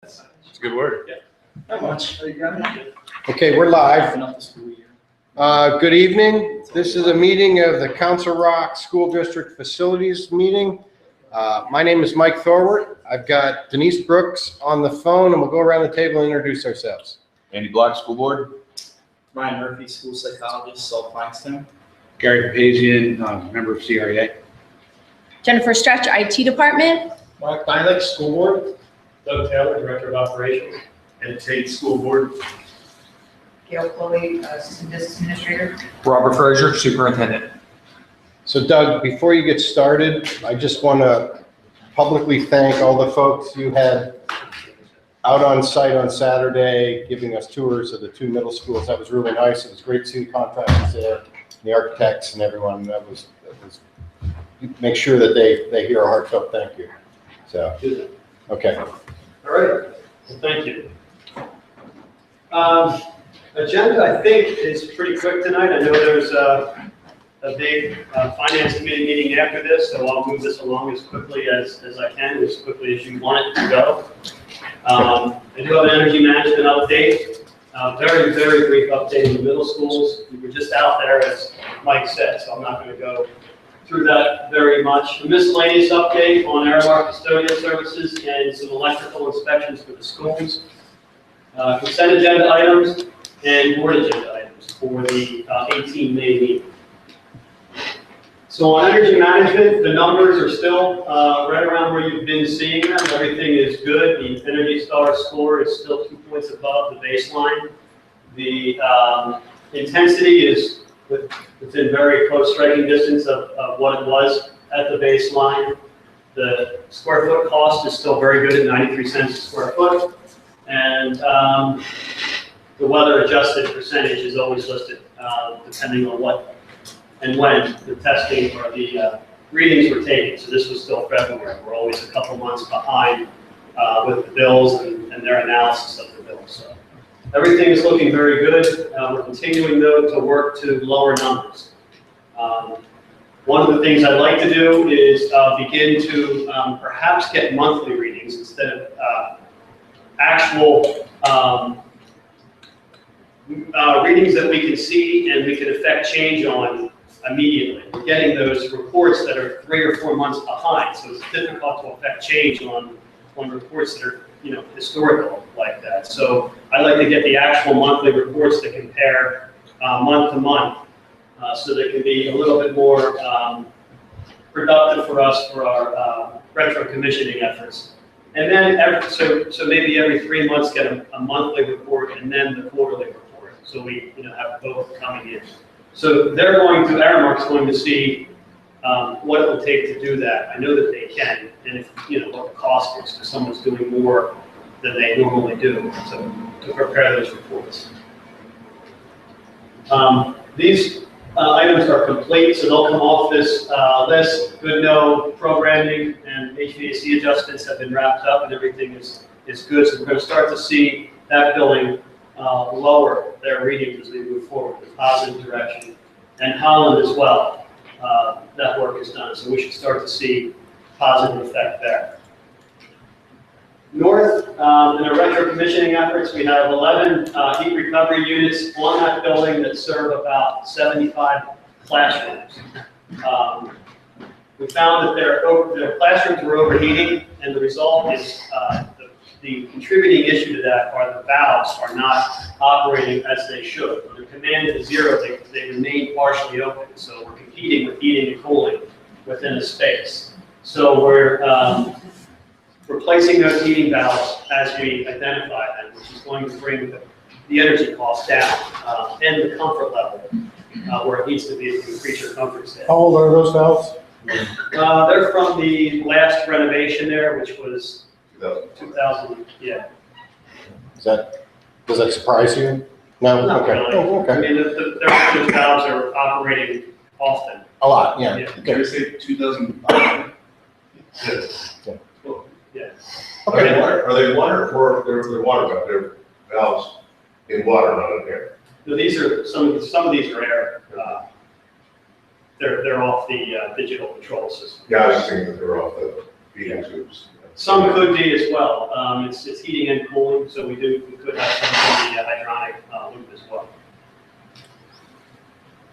It's a good word. Yeah. Not much. Okay, we're live. Wrapping up the school year. Good evening. This is a meeting of the Council Rock School District Facilities Meeting. My name is Mike Thorwart. I've got Denise Brooks on the phone, and we'll go around the table and introduce ourselves. Andy Block, School Board. Ryan Murphy, school psychologist, Salt Feinstein. Gary Papazian, member of CREA. Jennifer Stretch, IT department. Mark Bialik, School Board. Doug Taylor, Director of Operations. And Tate, School Board. Gail Chloe, Assistant Business Administrator. Robert Frazier, Superintendent. So Doug, before you get started, I just want to publicly thank all the folks you had out on site on Saturday, giving us tours of the two middle schools. That was really nice. It was great to see the contractors there, the architects and everyone. That was make sure that they hear a heartfelt thank you. So, okay. All right, well, thank you. Agenda, I think, is pretty quick tonight. I know there's a big finance committee meeting after this, so I'll move this along as quickly as I can, as quickly as you want it to go. I do have an energy management update. Very, very brief update in the middle schools. We were just out there, as Mike said, so I'm not going to go through that very much. A miscellaneous update on Aramark custodial services and some electrical inspections for the schools. Consent agenda items and board agenda items for the 18 May meeting. So on energy management, the numbers are still right around where you've been seeing them. Everything is good. The Energy Star score is still 2 points above the baseline. The intensity is within very close striking distance of what it was at the baseline. The square foot cost is still very good at 93 cents a square foot. And the weather adjusted percentage is always listed depending on what and when the testing or the readings were taken. So this was still February. We're always a couple months behind with the bills and their analysis of the bills. So everything is looking very good. We're continuing though to work to lower numbers. One of the things I'd like to do is begin to perhaps get monthly readings instead of actual readings that we can see and we can affect change on immediately. We're getting those reports that are 3 or 4 months behind, so it's difficult to affect change on reports that are historical like that. So I'd like to get the actual monthly reports that compare month to month, so they can be a little bit more productive for us for our retro commissioning efforts. And then, so maybe every 3 months get a monthly report and then the quarterly report. So we have both coming in. So Aramark's going to see what it will take to do that. I know that they can, and if what the cost is, because someone's doing more than they normally do to prepare those reports. These items are complete, so they'll come off this list. Good no programming and HVAC adjustments have been wrapped up, and everything is good. So we're going to start to see that building lower their readings as we move forward in a positive direction. And Holland as well, that work is done. So we should start to see positive effect there. North, in our retro commissioning efforts, we have 11 heat recovery units on that building that serve about 75 classrooms. We found that their classrooms were overheating, and the result is the contributing issue to that are the valves are not operating as they should. When they're commanded to 0, they remain partially open. So we're competing with heating and cooling within a space. So we're replacing those heating valves as we identify them, which is going to bring the energy costs down and the comfort level where it needs to be to increase your comfort state. How old are those valves? They're from the last renovation there, which was 2000. Yeah. Does that surprise you? No? Not Okay. really. Oh, okay. I mean, those valves are operating often. A lot, yeah. Yeah. Did you say 2005? Yeah. Okay. Are they water or they're water valves? They're valves in water, not in air. So these are some of these are air. They're off the digital control system. Yeah, I was just thinking that they're off the feeding tubes. Some could be as well. It's heating and cooling, so we could have some of the hydronic loop as well.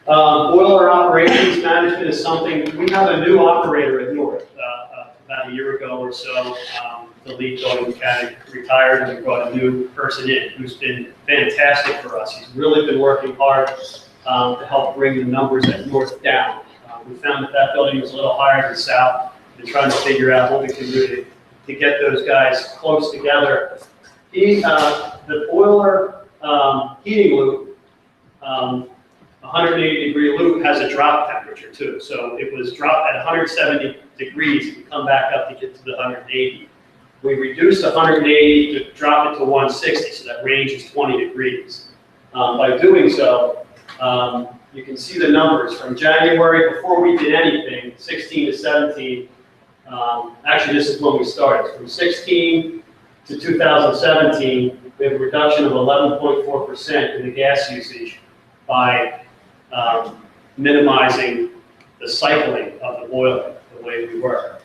Boiler operations management is something, we have a new operator at North, about a year ago or so. The lead building mechanic retired and we brought a new person in who's been fantastic for us. He's really been working hard to help bring the numbers at North down. We found that building was a little higher than South. We've been trying to figure out what we can do to get those guys close together. The boiler heating loop, 180-degree loop has a drop temperature too. So it was dropped at 170 degrees to come back up to get to the 180. We reduced 180 to drop it to 160, so that range is 20 degrees. By doing so, you can see the numbers from January, before we did anything, 16 to 17. Actually, this is when we started. From 16 to 2017, we have a reduction of 11.4% in the gas usage by minimizing the cycling of the boiler the way we were.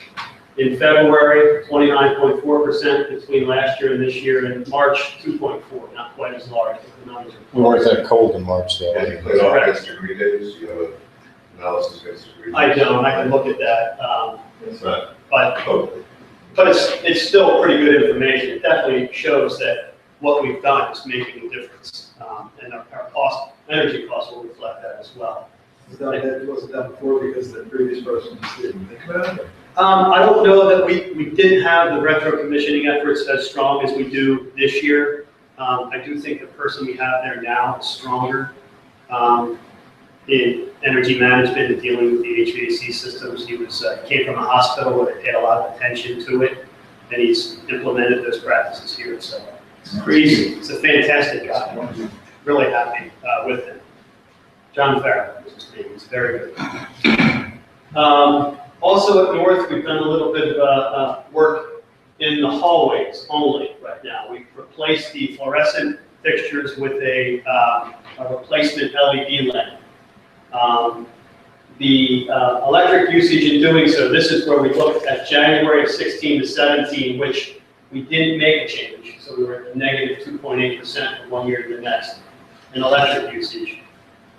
In February, 29.4% between last year and this year. In March, 2.4, not quite as large, but the numbers are We weren't that cold in March though. And you put off against degree days, you have an analysis against degree days. I don't, I can look at that, It's not, but totally. it's still pretty good information. It definitely shows that what we've done is making a difference, and our energy costs will reflect that as well. Was it done before because the previous person just didn't think about it? I don't know that we didn't have the retro commissioning efforts as strong as we do this year. I do think the person we have there now is stronger in energy management and dealing with the HVAC systems. He came from a hospital where they paid a lot of attention to it, and he's implemented those practices here. So he's a fantastic guy. Really happy with him. John Farrell is his name. He's very good. Also at North, we've done a little bit of work in the hallways only right now. We've replaced the fluorescent fixtures with a replacement LED lamp. The electric usage in doing so, this is where we looked at January of 16 to 17, which we didn't make a change. So we were at negative 2.8% from one year to the next in electric usage.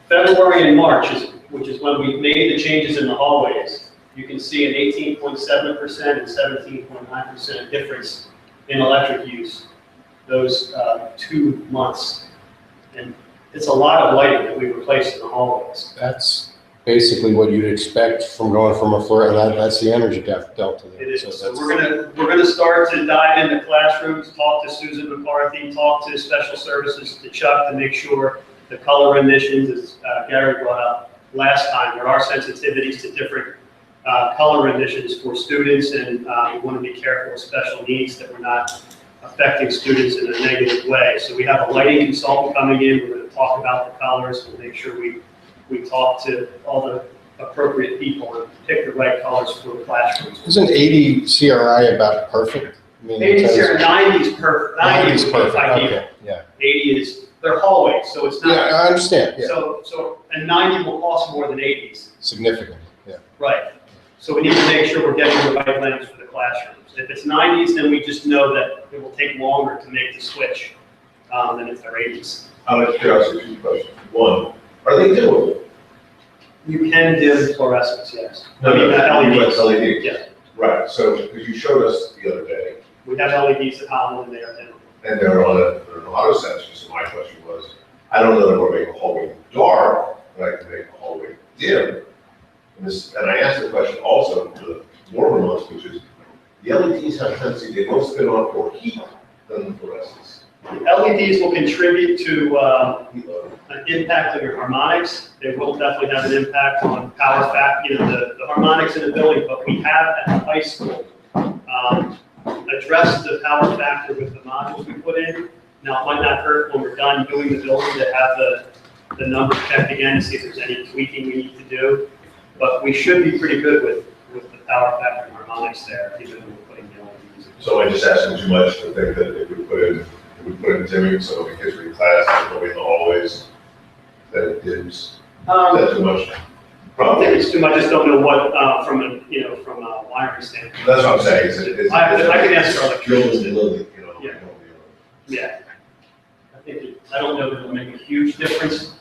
February and March, which is when we made the changes in the hallways, you can see an 18.7% and 17.9% difference in electric use those 2 months. And it's a lot of lighting that we replaced in the hallways. That's basically what you'd expect from going from a floor, and that's the energy delta there. It is. So So that's- we're gonna start to dive into classrooms, talk to Susan McCarthy, talk to special services, to Chuck, to make sure the color emissions, as Gary brought up last time, there are sensitivities to different color emissions for students, and we want to be careful with special needs that we're not affecting students in a negative way. So we have a lighting consultant coming in. We're going to talk about the colors. We'll make sure we talk to all the appropriate people and pick the right colors for the classrooms. Isn't 80 CRI about perfect? I mean, 80 in terms or of- 90 is perfect. 90 is perfect, ideal. okay, yeah. 80 is, they're hallways, so it's Yeah, not, I understand, yeah, and 90 will cost more than 80s. significant, yeah. Right. So we need to make sure we're getting the right lens for the classrooms. If it's 90s, then we just know that it will take longer to make the switch than if they're 80s. Out of curiosity, two questions. One, are they doing? You can dim fluorescence, yes. No, no, LEDs. LEDs. Yes. Right, so, because you showed us the other day, We have LEDs at Holland and they are dim. and they're on an auto sensor, so my question was, I don't know that I want to make a hallway dark, but I can make a hallway dim. And I asked the question also for the warmer months, which is, the LEDs have a tendency, they most spin on for heat than the fluorescence. LEDs will contribute to Heat load. an impact on your harmonics. They will definitely have an impact on power factor, the harmonics in the building, but we have at the high school addressed the power factor with the modules we put in. Now, it might not hurt when we're done doing the building to have the numbers checked again to see if there's any tweaking we need to do. But we should be pretty good with the power factor and harmonics there, even when we're putting the LEDs in. So I just asked them too much to think that if we put in dimming, so when kids are in class, they're going in the hallways, that it dims. Is that too much? I don't think it's too much, I just don't know what, from a wiring standpoint. That's what I'm saying, it's. I can ask our electricians. Yeah. Yeah. I don't know that it'll make a huge difference.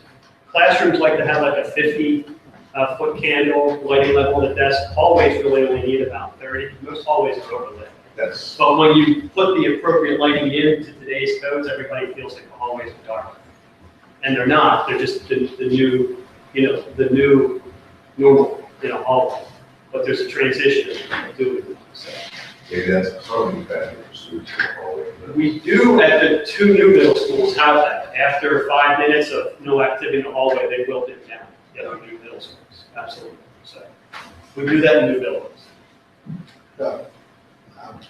Classrooms like to have like a 50-foot candle lighting level at the desk. Hallways really only need about 30. Most hallways are overlit. That's, But when you put the appropriate lighting into today's codes, everybody feels like the hallways are dark. And they're not, they're just the new, the new normal, hallway. But there's a transition to it. So. maybe that's a common factor for students in the hallway. We do at the 2 new middle schools have that. After 5 minutes of no activity in the hallway, they will dip down. The other new middle schools, absolutely. So we do that in new buildings. The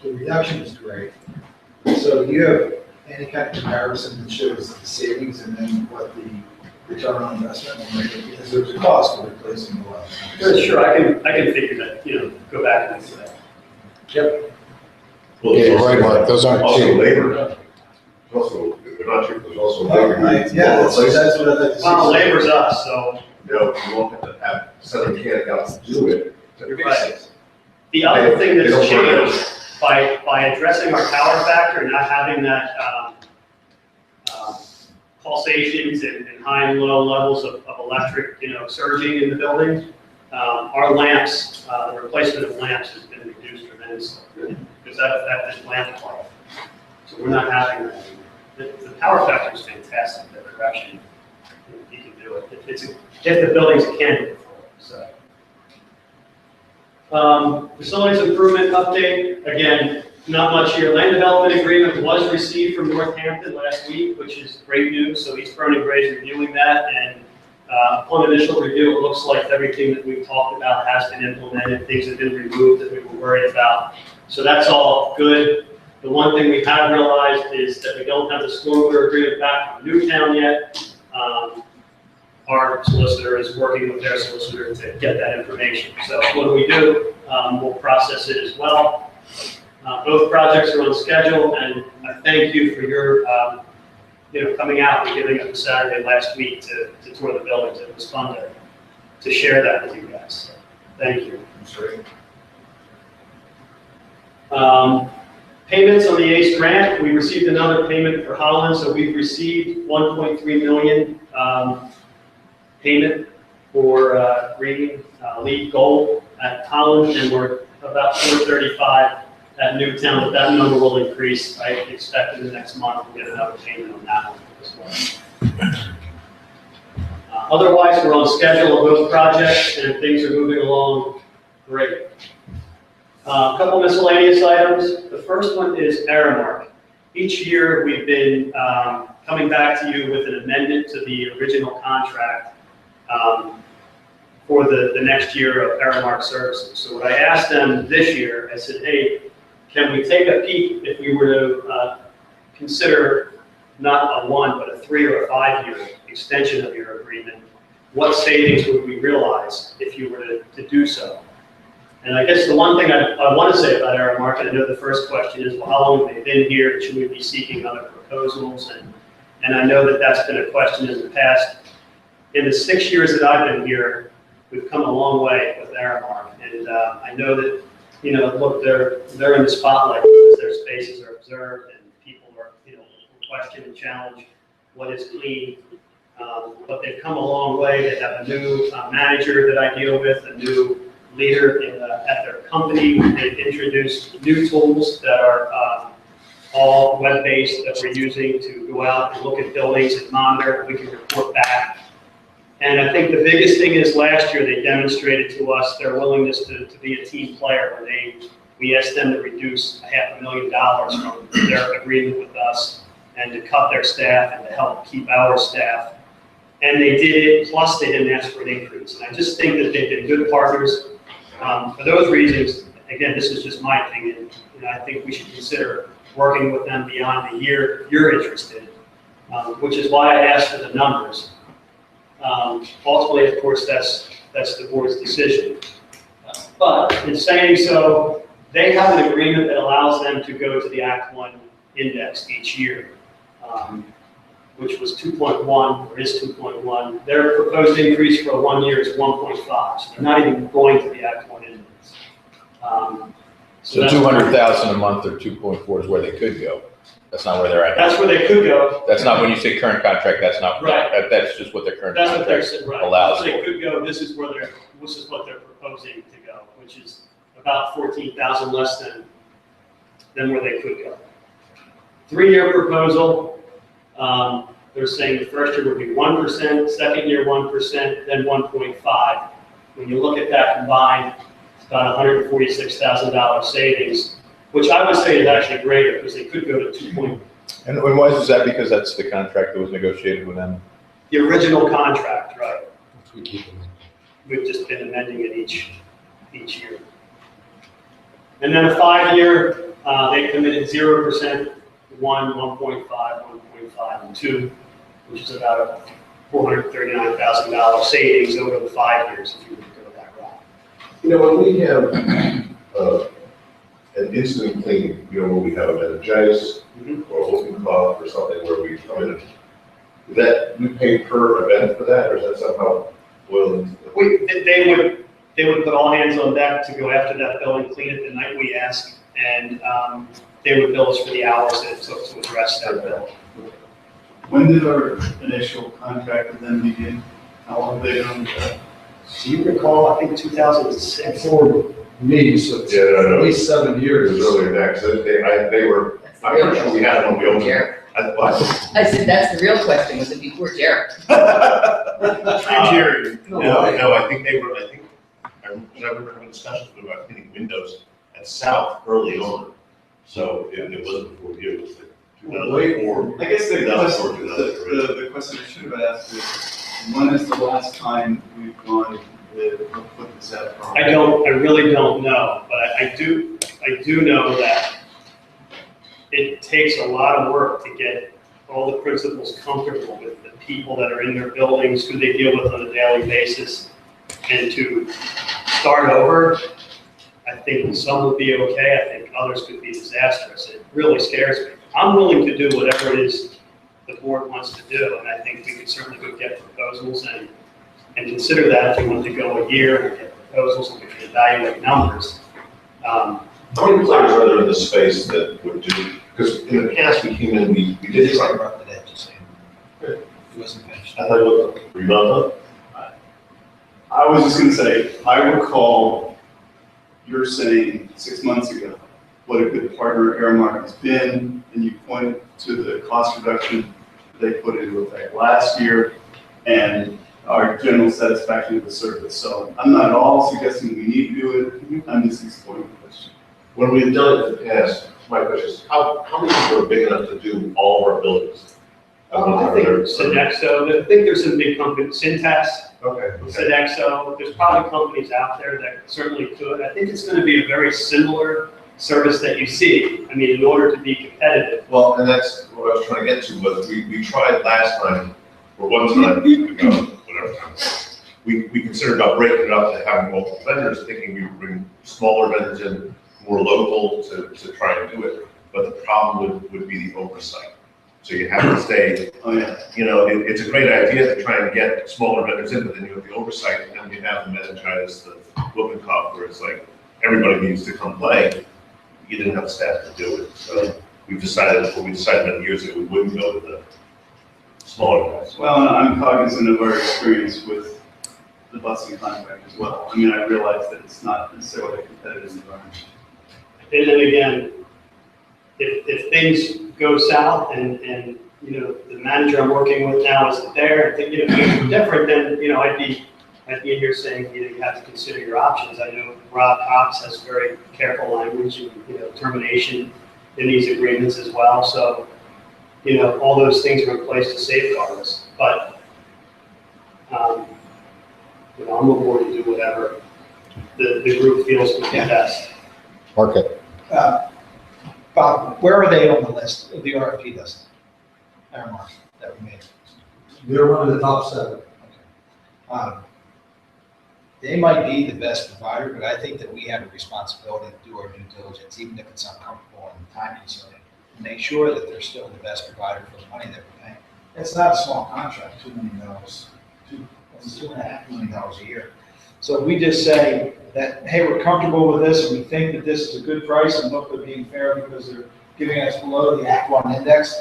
reduction is great. So do you have any kind of comparison that shows the savings and then what the return on investment will make? Because there's a cost for replacing the light. Sure, I can figure that, go back and do that. Yep. Well, Yeah, there's you're right, also- Mark, those aren't Also cheap. labor, there's also, they're not cheap, there's also labor. Yeah, that's what I'd like to see. Well, labor's us, so You won't have to have some mechanic out to do it. to You're fix right. it. the other thing They that's don't work. changed by addressing our power factor and not having that pulsations and high and low levels of electric, surging in the building, our lamps, the replacement of lamps has been reduced tremendously because that affected lamp life. So we're not having that. The power factor is fantastic, the correction. You can do it. If the building's a candidate for it, so. Facilities improvement update, again, not much here. Land development agreement was received from Northampton last week, which is great news. So East Vernon Gray is reviewing that, and upon initial review, it looks like everything that we've talked about has been implemented. Things have been removed that we were worried about. So that's all good. The one thing we have realized is that we don't have the stormwater agreement back from Newtown yet. Our solicitor is working with their solicitor to get that information. So when we do, we'll process it as well. Both projects are on schedule, and I thank you for your, coming out and giving us a Saturday last week to tour the buildings. It was fun to share that with you guys. So, thank you. Payments on the ACE grant, we received another payment for Holland, so we've received 1.3 million payment for reading LEED Gold at Holland, and we're about 435 at Newtown, but that number will increase. I expect in the next month we'll get another payment on that one as well. Otherwise, we're on schedule of both projects, and things are moving along great. A couple miscellaneous items. The first one is Aramark. Each year we've been coming back to you with an amendment to the original contract for the next year of Aramark services. So what I asked them this year, I said, hey, can we take a peek if we were to consider not a 1, but a 3 or a 5-year extension of your agreement? What savings would we realize if you were to do so? And I guess the one thing I want to say about Aramark, and I know the first question is, well, how long have they been here? Should we be seeking other proposals? And I know that that's been a question in the past. In the 6 years that I've been here, we've come a long way with Aramark. And I know that, look, they're in the spotlight because their spaces are observed and people are, question and challenge what is clean. But they've come a long way. They have a new manager that I deal with, a new leader at their company. They've introduced new tools that are all web-based that we're using to go out and look at buildings and monitor. We can report back. And I think the biggest thing is last year they demonstrated to us their willingness to be a team player when we asked them to reduce $500,000 from their agreement with us and to cut their staff and to help keep our staff. And they did it, plus they didn't ask for an increase. And I just think that they've been good partners. For those reasons, again, this is just my opinion, I think we should consider working with them beyond the year if you're interested, which is why I asked for the numbers. Ultimately, of course, that's the board's decision. But in saying so, they have an agreement that allows them to go to the Act 1 index each year. which was 2.1, or is 2.1. Their proposed increase for a 1 year is 1.5, so they're not even going to the Act 1 index. So that's- 200,000 a month or 2.4 is where they could go. That's not where they're at. That's where they could go. That's not when you say current contract, that's not, Right. that's just what their current That's what they're contract saying, right. allows That's where for. they could go, this is what they're proposing to go, which is about 14,000 less than where they could go. 3-year proposal, they're saying the first year would be 1%, second year 1%, then 1.5. When you look at that combined, it's about $146,000 savings, which I would say is actually greater, because they could go to 2. And why is that? Because that's the contract that was negotiated with them? The original contract, right? We've just been amending it each year. And then a 5-year, they committed 0%, 1.5, 1.5, and 2, which is about a $439,000 savings over the 5 years if you were to go that route. You know, when we have, an incident cleaning, you know, where we have a meningitis or a whooping cough or something where we come in, is that, we pay per event for that, or is that somehow boiled into the? They would put all hands on deck to go after that building, clean it the night we ask, and they would bill us for the hours that it took to address that bill. When did our initial contract with them begin? How long have they been on the job? Do you recall, I think 2006? For me, so it's Yeah, no, no. at least 7 It years. was earlier than that, 'cause they were, I'm pretty sure we had them when we opened. What? I said, that's the real question, was it before Jared? Jerry. No, I think they were, I remember having discussions about cleaning windows at South early on. So it wasn't before you, it was like 2004. I guess the 2004, question, 2003. the question I should have asked is, when is the last time we've gone to put this out? I really don't know, but I do know that it takes a lot of work to get all the principals comfortable with the people that are in their buildings, who they deal with on a daily basis, and to start over. I think some will be okay. I think others could be disastrous. It really scares me. I'm willing to do whatever it is the board wants to do, and I think we could certainly go get proposals and consider that if you want to go a year and get proposals and we can evaluate numbers. How many players are there in this space that would do, because in the past we came in, we did try. It wasn't finished. I thought it was, were you not done? I was just gonna say, I recall you're saying 6 months ago, what a good partner Aramark has been, and you pointed to the cost reduction they put into effect last year, and our general satisfaction with the service. So I'm not at all suggesting we need to do it, I'm just exploring the question. When we've done it in the past, my question is, how many people are big enough to do all of our buildings? I think Sodexo, I think there's some big companies, Syntax, Okay. Sodexo, there's probably companies out there that certainly could. I think it's going to be a very similar service that you see. I mean, in order to be competitive. Well, and that's what I was trying to get to, was we tried last time, or one time, whatever time, we considered about breaking it up to having multiple vendors, thinking we would bring smaller vendors in, more local to try and do it. But the problem would be the oversight. So you have to stay, you know, it's a great idea to try and get smaller vendors in, but then you have the oversight, and then you have the meningitis, the whooping cough, where it's like, everybody needs to come play. You didn't have the staff to do it. So we decided many years ago, we wouldn't go with the smaller guys. Well, I'm cognizant of our experience with the busing contract as well. I mean, I realize that it's not necessarily a competitive environment. And then again, if things go south and you know, the manager I'm working with now isn't there, and you know, things are different, then, you know, I'd be in here saying, you know, you have to consider your options. I know Rob Cox has very careful language and, you know, termination in these agreements as well. So, you know, all those things are in place to safeguard us. But, you know, I'm aboard to do whatever the group feels would be best. Market. Bob, where are they on the list of the RFP list? Aramark that we made. They're one of the top 7. They might be the best provider, but I think that we have a responsibility to do our due diligence, even if it's uncomfortable and time consuming, to make sure that they're still the best provider for the money that we're paying. It's not a small contract, $2 million, almost $2.5 million a year. So if we just say that, hey, we're comfortable with this, and we think that this is a good price, and look, they're being fair because they're giving us below the Act 1 index,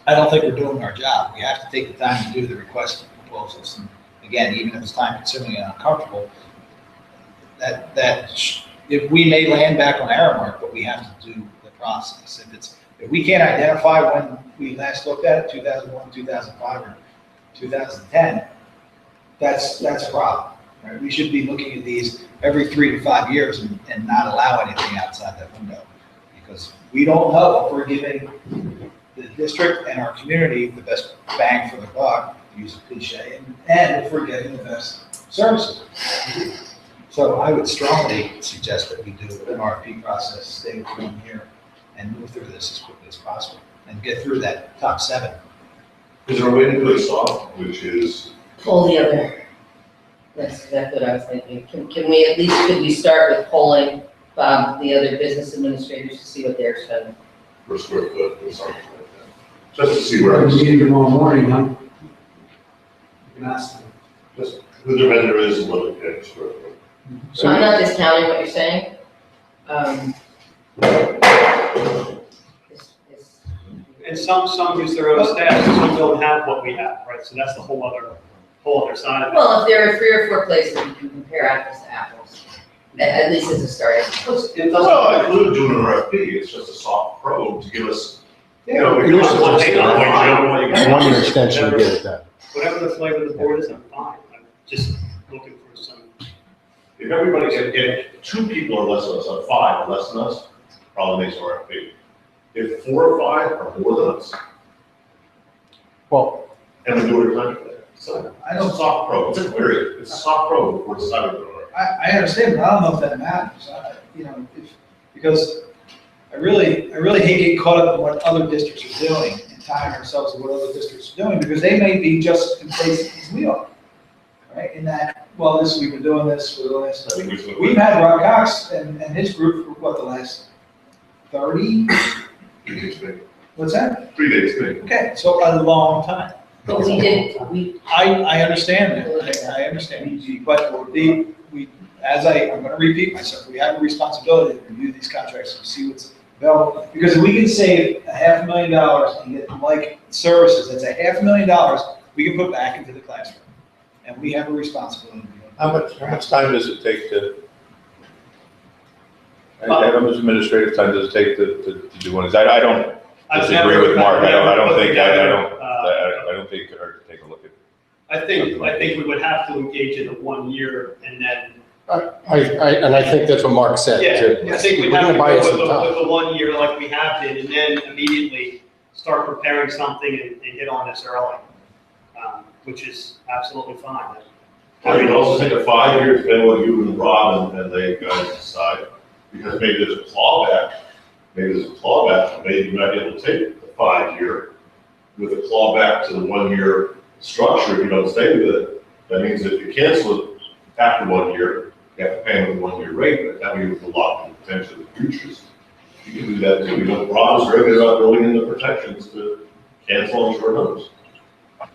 I don't think we're doing our job. We have to take the time to do the request proposals. And again, even if it's time consuming and uncomfortable, if we may land back on Aramark, but we have to do the process. If we can't identify when we last looked at it, 2001, 2005, or 2010, that's a problem. Right? We should be looking at these every 3 to 5 years and not allow anything outside that window, because we don't know if we're giving the district and our community the best bang for the buck, to use a cliche, and if we're getting the best services. So I would strongly suggest that we do an RFP process, stay with 1 year, and move through this as quickly as possible, and get through that top 7. Is there a way to do it soft, which is, Pull the other, that's exactly what I was thinking. Can we at least, could we start with polling the other business administrators to see what they're spending? per square foot or something like that? Just to see where We're it's, meeting tomorrow morning, huh? You can ask them. just who the vendor is and what it is per square foot. So I'm not discounting what you're saying. And some use their own staff, some don't have what we have, right? So that's the whole other side of it. Well, if there are 3 or 4 places you can compare apples to apples, at least as a starting. It Well, doesn't, I include doing an RFP, it's just a soft probe to give us, you know, You're we want supposed to- to. 1 year extension to get it done. whatever the flavor of the board is, I'm fine. I'm just looking for some. If everybody, if 2 people are less than us, or 5 are less than us, probably makes an RFP. If 4 or 5 are more than us, Well, and we do it contract, so I it's a don't, soft probe, it's a query, it's a soft probe before deciding on it. I understand, but I don't know if that matters. Because I really hate getting caught up in what other districts are doing and tying ourselves to what other districts are doing, because they may be just as complacent as we are. Right, in that, well, we've been doing this for the last, I think we should- we've had Rob Cox and his group for what, the last 30? 3 days, maybe. What's that? 3 days, maybe. Okay, so a long time. But we I understand that, I understand, but I'm gonna repeat myself, we have a responsibility to review these contracts and see what's available. Because if we can save $500,000 and get like services, that's $500,000 we can put back into the classroom. And we have a responsibility. How much time does it take to, how much administrative time does it take to do one of these? I don't disagree with Mark, I don't think it hurt to take a look at. I think we would have to engage in a 1 year and then. I think that's what Mark said, too. Yeah, I think we'd We're have gonna to buy us some go time. with a 1 year like we have been, and then immediately start preparing something and get on this early, which is absolutely fine. I mean, also take a 5 year, depending on what you and Rob and they guys decide, because maybe there's a clawback, maybe you might be able to take the 5 year with a clawback to the 1 year structure if you don't stay with it. That means if you cancel it after 1 year, you have to pay them the 1 year rate, but that means a lot of potential futures. You can do that too. You know, Rob's very good about building in the protections to cancel on short notice. I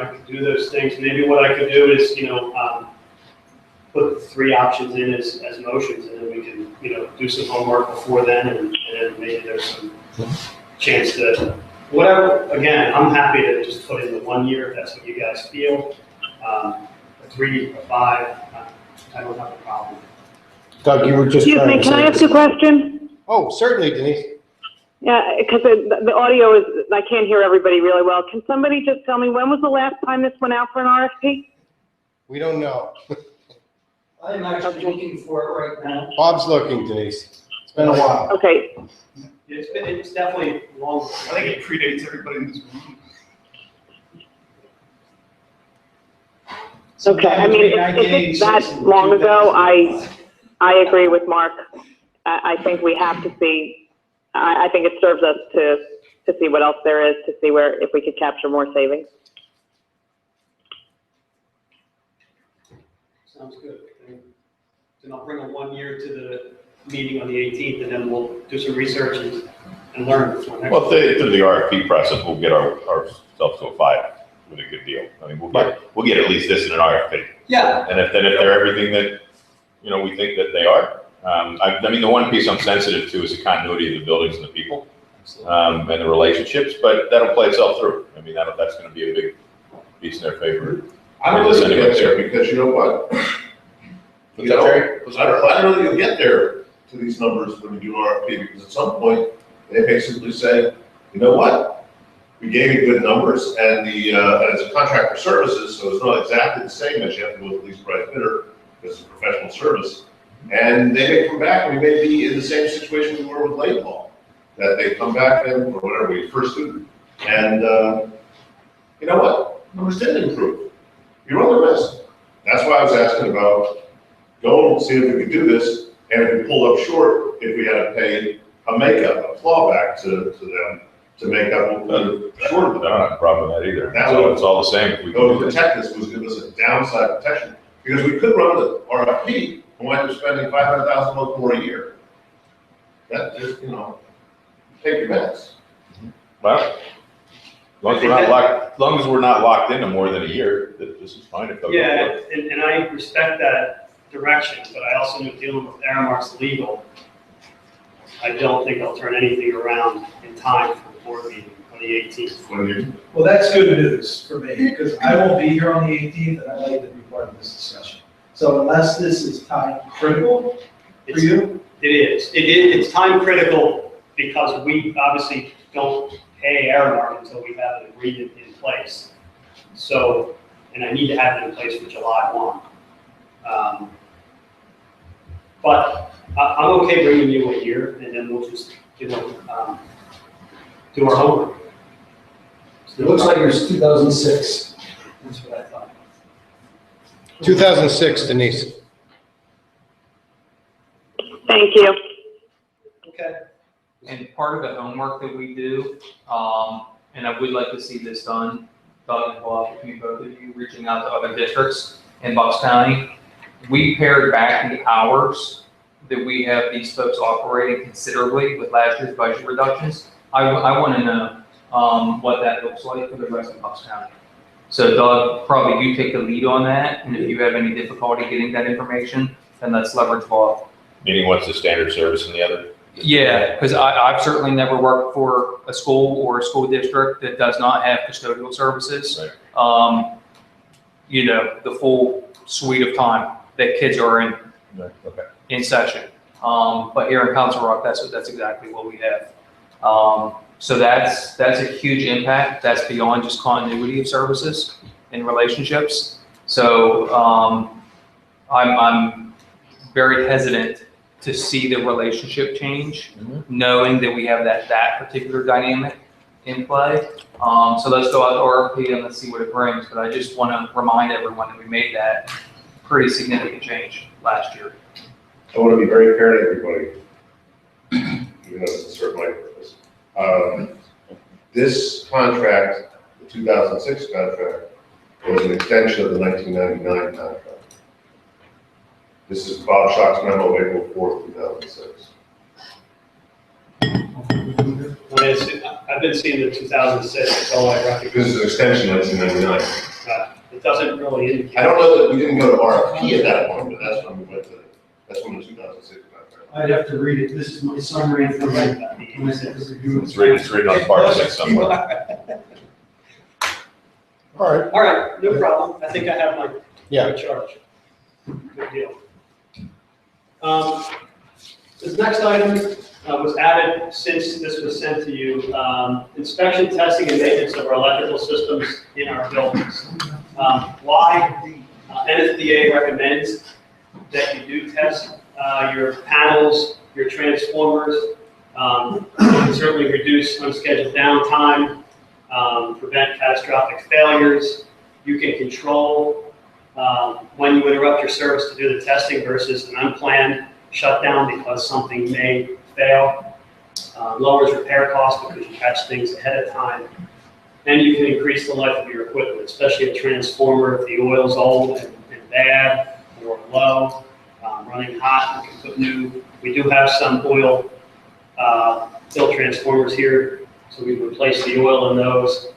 could do those things. Maybe what I could do is, put 3 options in as motions, and then we can, do some homework before then, and then maybe there's some chance to, whatever, again, I'm happy to just put in the 1 year, if that's what you guys feel. A 3, a 5, I don't have a problem. Doug, you were just Excuse trying me, to can say I ask a question? Oh, certainly, Denise. Yeah, because the audio is, I can't hear everybody really well. Can somebody just tell me, when was the last time this went out for an RFP? We don't know. I'm actually looking for it right now. Bob's looking, Denise. It's been a while. Okay, It's definitely long. I think it predates everybody in this room. okay. I mean, if it's that long ago, I agree with Mark. I think we have to see, I think it serves us to see what else there is, to see if we could capture more savings. Sounds good. Then I'll bring a 1 year to the meeting on the 18th, and then we'll do some research and and learn before next. Well, through the RFP process, we'll get ourselves to a 5 with a good deal. I mean, we'll get at least this in an RFP. Yeah. And if they're everything that, we think that they are, I mean, the one piece I'm sensitive to is the continuity of the buildings and the people, and the relationships, but that'll play itself through. I mean, that's gonna be a big piece in their favor. I don't know if you'll get there, because you know what? I don't know that you'll get there to these numbers when you do an RFP, because at some point, they basically say, you know what? We gave you good numbers, and and it's a contract for services, so it's not exactly the same as you have to go with the least price bidder, because it's a professional service. And they may come back, and we may be in the same situation we were with Laidlaw, that they come back and, or whatever, we first student, and you know what? Numbers didn't improve. You're on the risk. That's why I was asking about, go and see if we could do this, and if we pulled up short, if we had to pay a makeup, a clawback to them to make up what we short of I don't have a problem with that either. That's So what- it's all the same. If we Go can protect this was give us a downside protection, because we could run the RFP and wind up spending $500,000 more a year. That just, take your meds. Well, as long as we're not locked into more than a year, this is fine if they'll go Yeah, for it. and I respect that direction, but I also know dealing with Aramark's legal, I don't think I'll turn anything around in time for the board meeting on the 18th. When you, Well, that's good news for me, because I won't be here on the 18th, and I'd like to be part of this discussion. So unless this is time critical for you, It is. It's time critical because we obviously don't pay Aramark until we have an agreement in place. So, and I need to have it in place for July 1. But I'm okay bringing you a year, and then we'll just, do our homework. It looks like it's 2006. That's what I thought. 2006, Denise. Thank you. Okay. And part of the homework that we do, and I would like to see this done, Doug and Bob, between both of you, reaching out to other districts in Bucks County. We pared back the hours that we have these folks operating considerably with last year's budget reductions. I want to know what that looks like for the rest of Bucks County. So Doug, probably you take the lead on that, and if you have any difficulty getting that information, then let's leverage Bob. Meaning what's the standard service in the other? Yeah, because I've certainly never worked for a school or a school district that does not have custodial services. Right. The full suite of time that kids are in Right, okay. in session. But here in Council Rock, that's exactly what we have. So that's a huge impact. That's beyond just continuity of services and relationships. So I'm very hesitant to see the relationship change, knowing that we have that particular dynamic in play. So let's go out to RFP and let's see what it brings. But I just want to remind everyone that we made that pretty significant change last year. I want to be very fair to everybody, even though it's a certain my purpose. This contract, the 2006 contract, was an extension of the 1999 contract. This is Bob Schock's memo of April 4th, 2006. I've been seeing the 2006, that's all I recognize. This is an extension of 1999. It doesn't really indicate. I don't know that we didn't go to RFP at that point, but that's when we went to, that's when the 2006 contract. I'd have to read it. This is my summary from my, when I said this review. It's written on part 6 somewhere. All right. All right, no problem. I think I have my Yeah. charge. Good deal. This next item was added since this was sent to you. Inspection, testing, and maintenance of our electrical systems in our buildings. Why NFPA recommends that you do test your panels, your transformers, certainly reduce unscheduled downtime, prevent catastrophic failures. You can control when you interrupt your service to do the testing versus an unplanned shutdown because something may fail. Lowers repair costs because you catch things ahead of time. And you can increase the life of your equipment, especially a transformer if the oil's old and bad or low, running hot, you can put new. We do have some oil fill transformers here, so we replace the oil in those.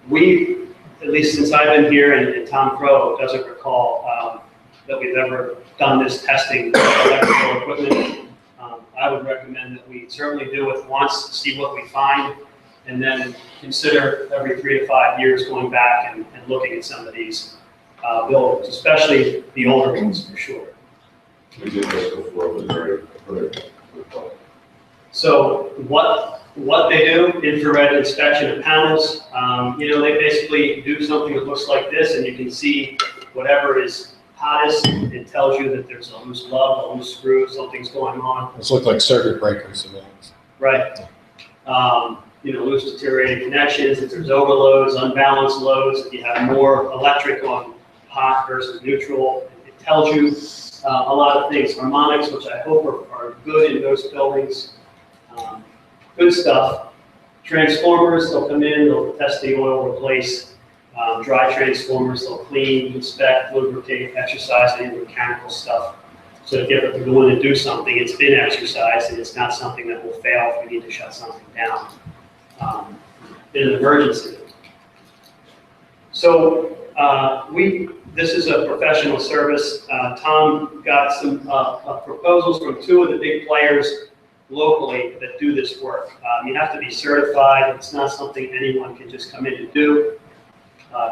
We, at least since I've been here, and Tom Crow doesn't recall that we've ever done this testing of electrical equipment. I would recommend that we certainly do it once, see what we find, and then consider every 3 to 5 years going back and looking at some of these buildings, especially the older ones for sure. We did this before, it was very good. So what they do, infrared inspection of panels, they basically do something that looks like this, and you can see whatever is hottest. It tells you that there's a loose lug, a loose screw, something's going on. Those look like circuit breakers to me. Right. Loose deteriorating connections, if there's overloads, unbalanced loads, if you have more electric on hot versus neutral, it tells you a lot of things. Harmonics, which I hope are good in those buildings. Good stuff. Transformers, they'll come in, they'll test the oil, replace dry transformers, they'll clean, inspect, lubricate, exercise any of the mechanical stuff. So if you have to go in and do something, it's been exercised and it's not something that will fail if we need to shut something down in an emergency. So this is a professional service. Tom got some proposals from 2 of the big players locally that do this work. You have to be certified. It's not something anyone can just come in and do.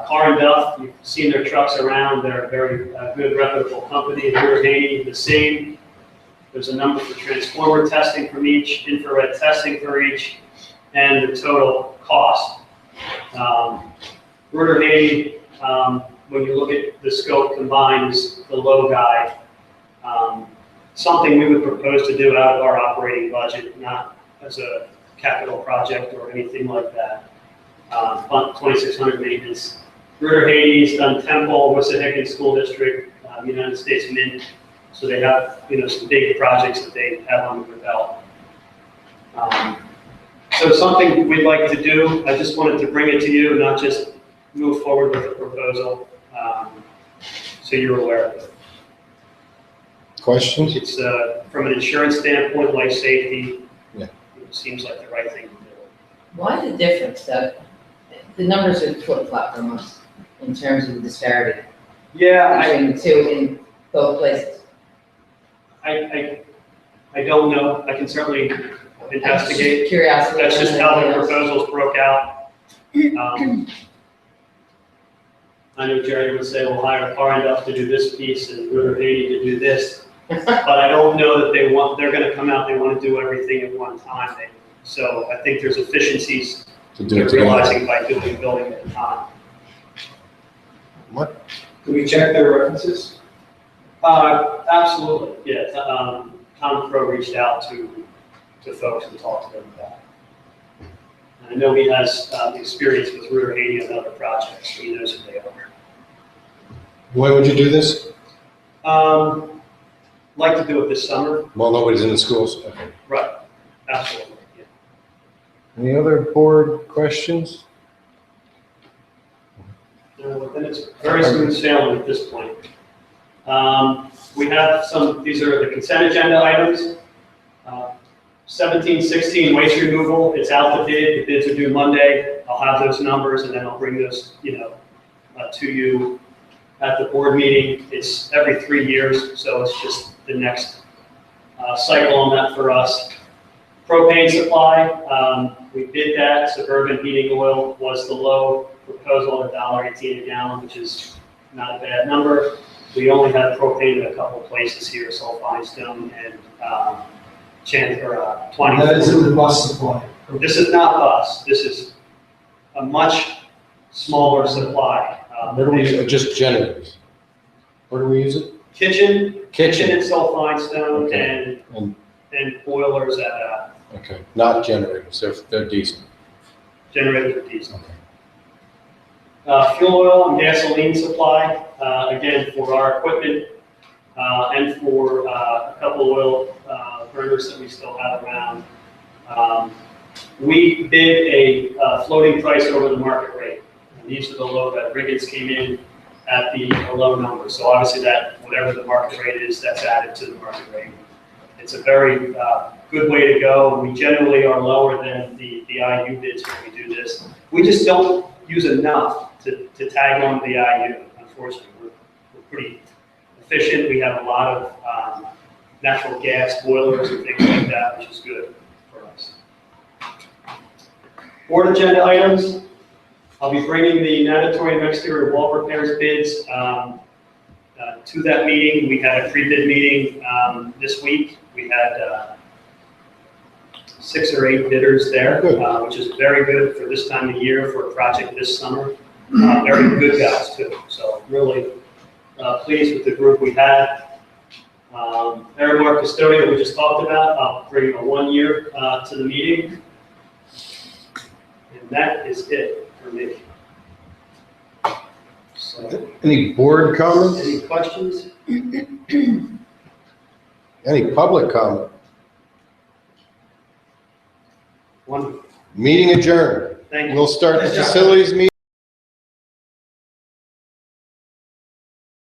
Car and Duff, you've seen their trucks around. They're a very good, reputable company. Haney, the same. There's a number for transformer testing from each, infrared testing for each, and the total cost. Haney, when you look at the scope combined, is the low guy. Something we would propose to do out of our operating budget, not as a capital project or anything like that. 2,600 maintenance. Haney's done Temple, Wissahickon School District, United States Mint. So they have, some big projects that they have on the belt. So something we'd like to do, I just wanted to bring it to you, not just move forward with the proposal, so you're aware of it. Questions? It's, from an insurance standpoint, life safety, Yeah. It seems like the right thing to do. Why the difference, Doug? The numbers are flip-flop from us in terms of the disparity Yeah, between the two in both places. I don't know. I can certainly investigate. Curiosity. That's just how the proposals broke out. I know Jerry would say, we'll hire Car and Duff to do this piece and Haney to do this. But I don't know that they're going to come out, they want to do everything at one time. So I think there's efficiencies To do they're it together. realizing by doing building at a time. What? Can we check their references? Absolutely, yeah. Tom Crow reached out to folks and talked to them about it. And I know he has experience with Haney and other projects, so he knows who they are. When would you do this? Like to do it this summer. Well, nobody's in the schools. Okay. Right, absolutely, yeah. Any other board questions? Then it's very smooth sailing at this point. We have these are the consent agenda items. 1716 waste removal, it's out to bid, the bids are due Monday. I'll have those numbers and then I'll bring those, to you at the board meeting. It's every 3 years, so it's just the next cycle on that for us. Propane supply, we bid that. Suburban heating oil was the low proposal at $1.18 a gallon, which is not a bad number. We only have propane in a couple places here, Sulphine and Chandler, 20. That is in the bus supply. This is not bus. This is a much smaller supply. Where do we, just generators? Where do we use it? Kitchen Kitchen. and Sulphine Okay. and boilers at Okay, not generators, they're decent. generators at diesel. Fuel oil and gasoline supply, again, for our equipment and for a couple oil burners that we still have around. We bid a floating price over the market rate. And these are the low that Riggins came in at the low number. So obviously that, whatever the market rate is, that's added to the market rate It's a very good way to go. We generally are lower than the IU bids when we do this. We just don't use enough to tag on the IU, unfortunately. We're pretty efficient. We have a lot of natural gas boilers and things like that, which is good for us. Board agenda items. I'll be bringing the natatorium exterior wall repairs bids to that meeting. We had a pre-bid meeting this week. We had 6 or 8 bidders there, which is very good for this time of year for a project this summer. Very good guys too. So really pleased with the group we had. Aramark custodian that we just talked about, I'll bring a 1 year to the meeting. And that is it for me. So, Any board comments? any questions? Any public comment? Wonderful. Meeting adjourned. Thank you. We'll start the facilities meeting.